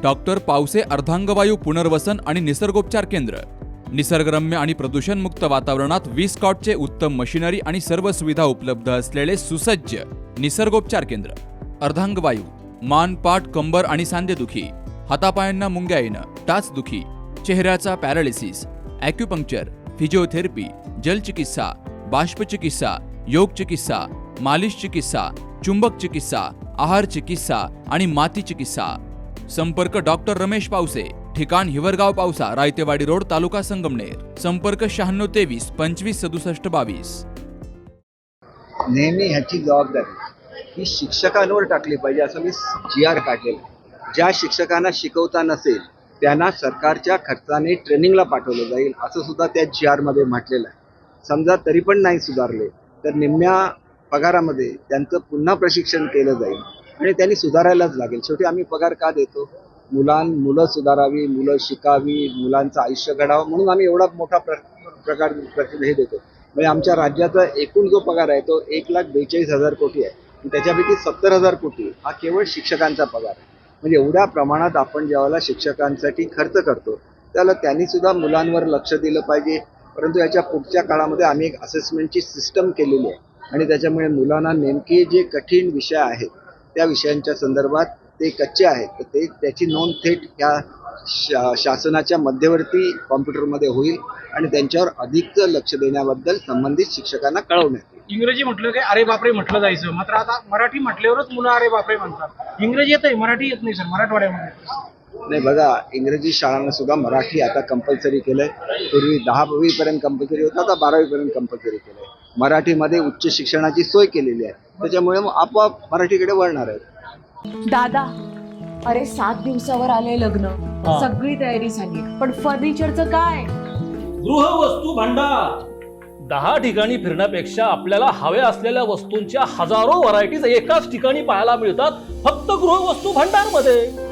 Doctor Pawase अर्धांगवायू पुनर्वसन आणि निसर्गोपचार केंद्र. निसर्गरम्य आणि प्रदूषणमुक्त वातावरणात 20 कॉटचे उत्तम मशिनरी आणि सर्व सुविधा उपलब्ध असलेले सुसज्ज निसर्गोपचार केंद्र. अर्धांगवायू, मान, पाठ, कंबर आणि सांधेदुखी, हातापायांना मुंग्या येणं, टाचदुखी, चेहऱ्याचा पॅरालिसिस, ॲक्युपंक्चर, फिजिओथेरपी, जलचिकित्सा, बाष्पचिकित्सा, योग चिकित्सा, मालिश चिकित्सा, चुंबक चिकित्सा, आहार चिकित्सा आणि माती चिकित्सा. संपर्क डॉक्टर रमेश पावसे, ठिकाण हिवरगाव पावसा, रायतेवाडी रोड, तालुका संगमनेर. संपर्क 96 23 25 67 22. नेहमी ह्याची जबाबदारी ही शिक्षकांवर टाकली पाहिजे, असं मी GR काढलेलं. ज्या शिक्षकांना शिकवता नसेल त्यांना सरकारच्या खर्चाने ट्रेनिंगला पाठवलं जाईल, असं सुद्धा त्या GR मध्ये म्हटलेलं आहे. समजा तरी पण नाही सुधारले तर निम्म्या पगारामध्ये त्यांचं पुन्हा प्रशिक्षण केलं जाईल आणि त्यांनी सुधारायलाच लागेल. शेवटी आम्ही पगार का देतो? मुलं सुधारावी, मुलं शिकावी, मुलांचं आयुष्य घडावं म्हणून आम्ही एवढा मोठा प्रकार हे देतो. म्हणजे आमच्या राज्याचा एकूण जो पगार आहे तो 1,42,000 कोटी आहे. त्याच्यापैकी 70,000 कोटी हा केवळ शिक्षकांचा पगार आहे. म्हणजे एवढ्या प्रमाणात आपण ज्यावेळेला शिक्षकांसाठी खर्च करतो त्याला त्यांनी सुद्धा मुलांवर लक्ष दिलं पाहिजे. परंतु याच्या पुढच्या काळामध्ये आम्ही एक असेसमेंटची सिस्टम केलेली आहे आणि त्याच्यामुळे मुलांना नेमके जे कठीण विषय आहेत त्या विषयांच्या संदर्भात ते कच्चे आहेत तर ते त्याची नोंद थेट या शासनाच्या मध्यवर्ती कॉम्प्युटरमध्ये होईल आणि त्यांच्यावर अधिकचं लक्ष देण्याबद्दल संबंधित शिक्षकांना कळवण्यात येईल. इंग्रजी म्हटलं की अरे बापरे म्हटलं जायचं, मात्र आता मराठी म्हटल्यावरच मुलं अरे बापरे म्हणतात. इंग्रजी येतंय, मराठी येत नाही सर मराठवाड्यामध्ये. नाही बघा, इंग्रजी शाळांना सुद्धा मराठी आता कंपल्सरी केलंय. पूर्वी 10वी पर्यंत कंपल्सरी होतं, आता 12वी पर्यंत कंपल्सरी केलंय. मराठीमध्ये उच्च शिक्षणाची सोय केलेली आहे, त्याच्यामुळे मग आपोआप मराठीकडे वळणार आहे. दादा, अरे 7 दिवसावर आले लग्न, सगळी तयारी झाली, पण फर्निचरचं काय? गृहवस्तू भांडार. 10 ठिकाणी फिरण्यापेक्षा आपल्याला हव्या असलेल्या वस्तूंच्या हजारो व्हरायटीज एकाच ठिकाणी पाहायला मिळतात फक्त गृहवस्तू भांडार मध्ये.